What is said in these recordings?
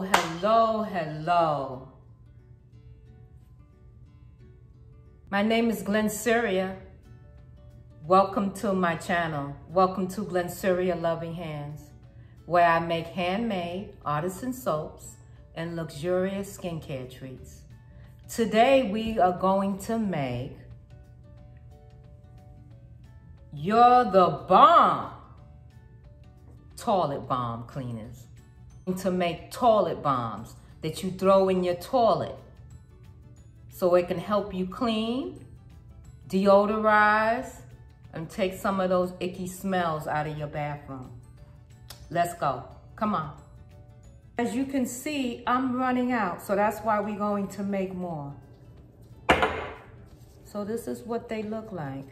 Hello, hello. My name is Glennceria. Welcome to my channel. Welcome to Glennceria Loving Hands, where I make handmade artisan soaps and luxurious skincare treats. Today we are going to make You're the Bomb toilet bomb cleaners. To make toilet bombs that you throw in your toilet so it can help you clean, deodorize, and take some of those icky smells out of your bathroom. Let's go. Come on. As you can see, I'm running out, so that's why we're going to make more. So this is what they look like.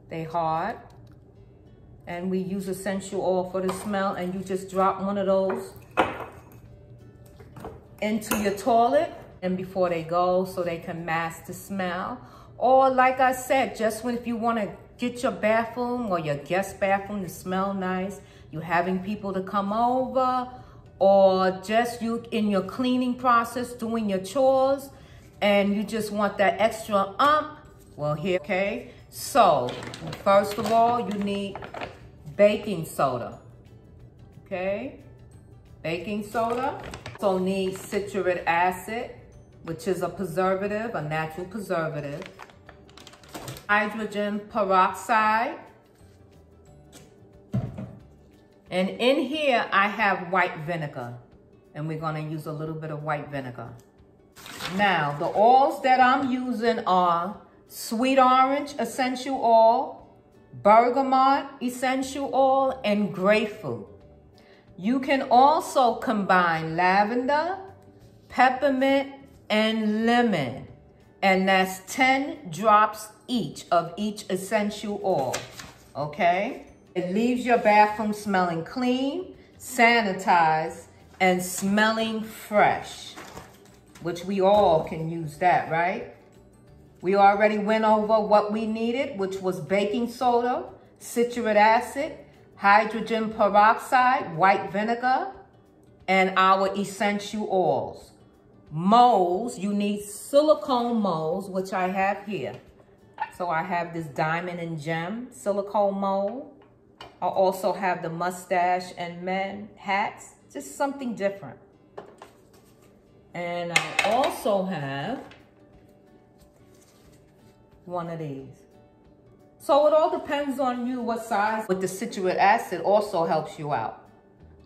They hard. And we use essential oil for the smell, and you just drop one of those into your toilet and before they go so they can mask the smell. Or like I said, just if you want to get your bathroom or your guest bathroom to smell nice, you're having people to come over, or just you in your cleaning process doing your chores and you just want that extra well here, okay? So first of all, you need baking soda, okay? Baking soda. Also need citric acid, which is a preservative, a natural preservative. Hydrogen peroxide. And in here, I have white vinegar, and we're gonna use a little bit of white vinegar. Now, the oils that I'm using are sweet orange essential oil, Bergamot essential oil, and grapefruit. You can also combine lavender, peppermint, and lemon. And that's 10 drops each of each essential oil, okay? It leaves your bathroom smelling clean, sanitized, and smelling fresh, which we all can use that, right? We already went over what we needed, which was baking soda, citric acid, hydrogen peroxide, white vinegar, and our essential oils. Molds, you need silicone molds, which I have here. So I have this diamond and gem silicone mold. I also have the mustache and men hats, just something different. And I also have one of these. So it all depends on you what size. With the citric acid also helps you out.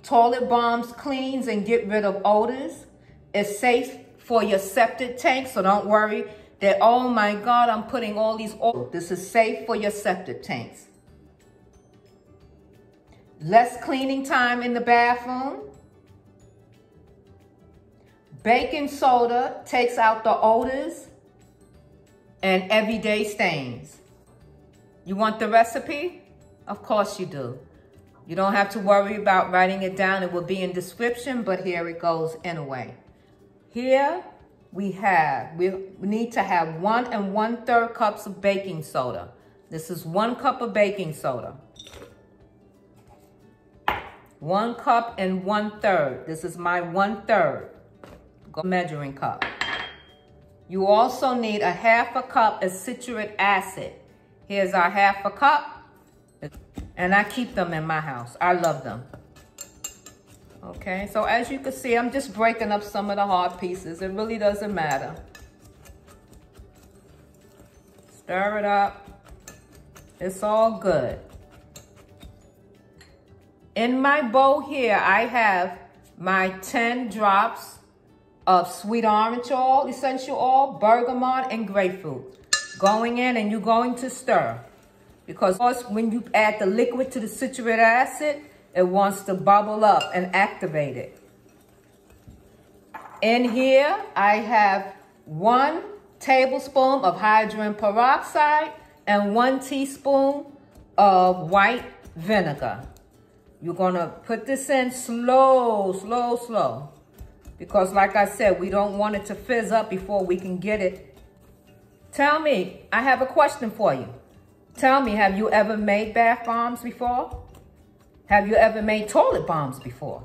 Toilet bombs cleans and get rid of odors. It's safe for your septic tank, so don't worry that, oh my God, I'm putting all these oils. This is safe for your septic tanks. Less cleaning time in the bathroom. Baking soda takes out the odors and everyday stains. You want the recipe? Of course you do. You don't have to worry about writing it down. It will be in description, but here it goes anyway. Here we need to have 1 1/3 cups of baking soda. This is 1 cup of baking soda. 1 cup and 1/3. This is my 1/3 measuring cup. You also need a 1/2 cup of citric acid. Here's our 1/2 cup. And I keep them in my house. I love them. Okay, so as you can see, I'm just breaking up some of the hard pieces. It really doesn't matter. Stir it up. It's all good. In my bowl here, I have my 10 drops of sweet orange oil, essential oil, bergamot, and grapefruit. Going in, and you're going to stir. Because when you add the liquid to the citric acid, it wants to bubble up and activate it. In here, I have 1 tablespoon of hydrogen peroxide and 1 teaspoon of white vinegar. You're gonna put this in slow, slow, slow. Because like I said, we don't want it to fizz up before we can get it. Tell me, I have a question for you. Tell me, have you ever made bath bombs before? Have you ever made toilet bombs before?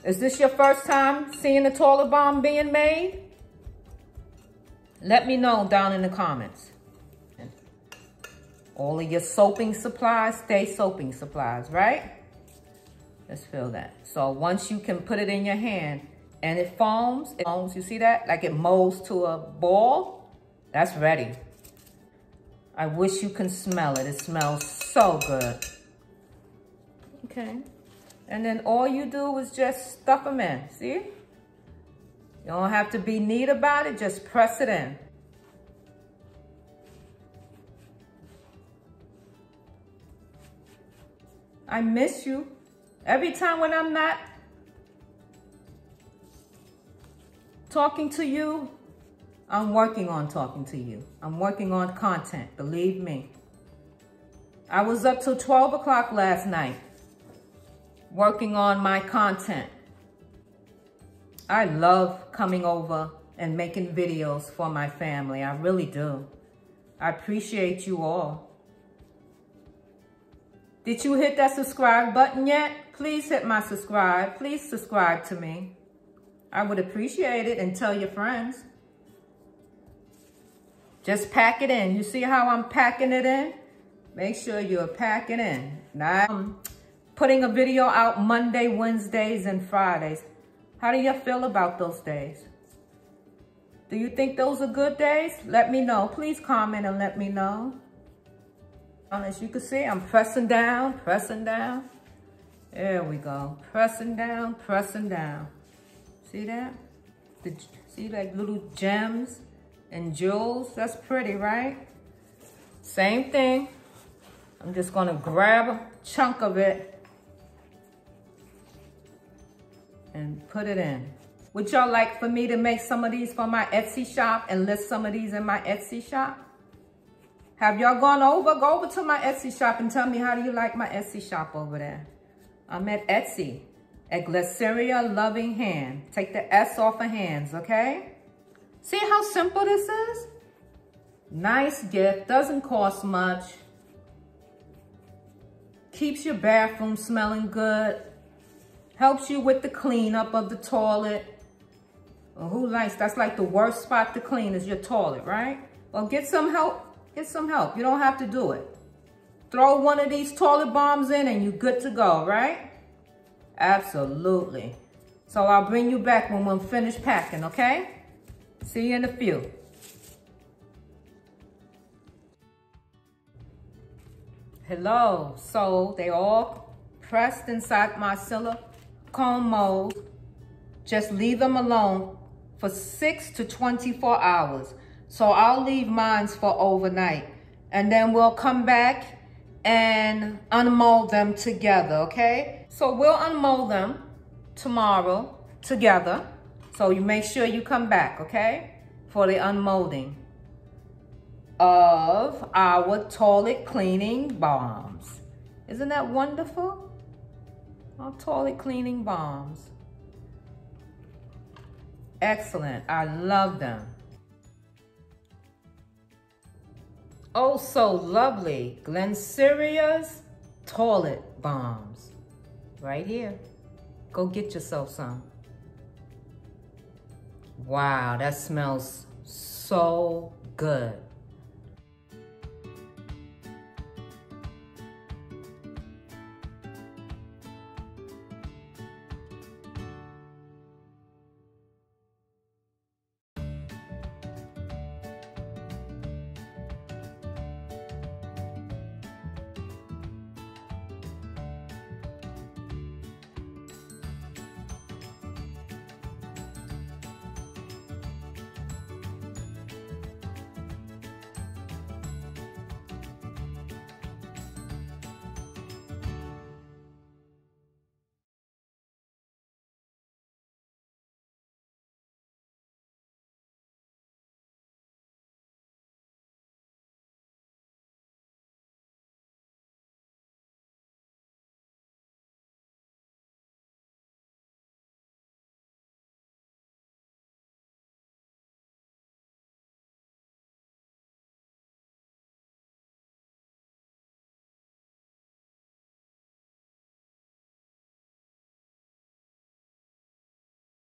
Is this your first time seeing a toilet bomb being made? Let me know down in the comments. All of your soaping supplies, stay soaping supplies, right? Let's fill that. So once you can put it in your hand and it foams, you see that? Like it molds to a ball, that's ready. I wish you can smell it. It smells so good. Okay. And then all you do is just stuff them in, see? You don't have to be neat about it, just press it in. I miss you. Every time when I'm not talking to you, I'm working on talking to you. I'm working on content, believe me. I was up till 12 o'clock last night working on my content. I love coming over and making videos for my family. I really do. I appreciate you all. Did you hit that subscribe button yet? Please hit my subscribe. Please subscribe to me. I would appreciate it, and tell your friends. Just pack it in. You see how I'm packing it in? Make sure you're packing in. Now, I'm putting a video out Monday, Wednesdays, and Fridays. How do you feel about those days? Do you think those are good days? Let me know. Please comment and let me know. As you can see, I'm pressing down, pressing down. There we go. Pressing down, pressing down. See that? See like little gems and jewels? That's pretty, right? Same thing. I'm just gonna grab a chunk of it and put it in. Would y'all like for me to make some of these for my Etsy shop and list some of these in my Etsy shop? Have y'all gone over? Go over to my Etsy shop and tell me, how do you like my Etsy shop over there? I'm at Etsy, at Glennceria Loving Hand. Take the S off of hands, okay? See how simple this is? Nice gift, doesn't cost much. Keeps your bathroom smelling good. Helps you with the cleanup of the toilet. Well, who likes, that's like the worst spot to clean is your toilet, right? Well, get some help. Get some help. You don't have to do it. Throw one of these toilet bombs in and you're good to go, right? Absolutely. So I'll bring you back when we're finished packing, okay? See you in a few. Hello. So they all pressed inside my silicone mold. Just leave them alone for 6 to 24 hours. So I'll leave mine for overnight, and then we'll come back and unmold them together, okay? So we'll unmold them tomorrow together. So you make sure you come back, okay? For the unmolding of our toilet cleaning bombs. Isn't that wonderful? Our toilet cleaning bombs. Excellent, I love them. Oh, so lovely. Glenneceria's toilet bombs. Right here. Go get yourself some. Wow, that smells so good.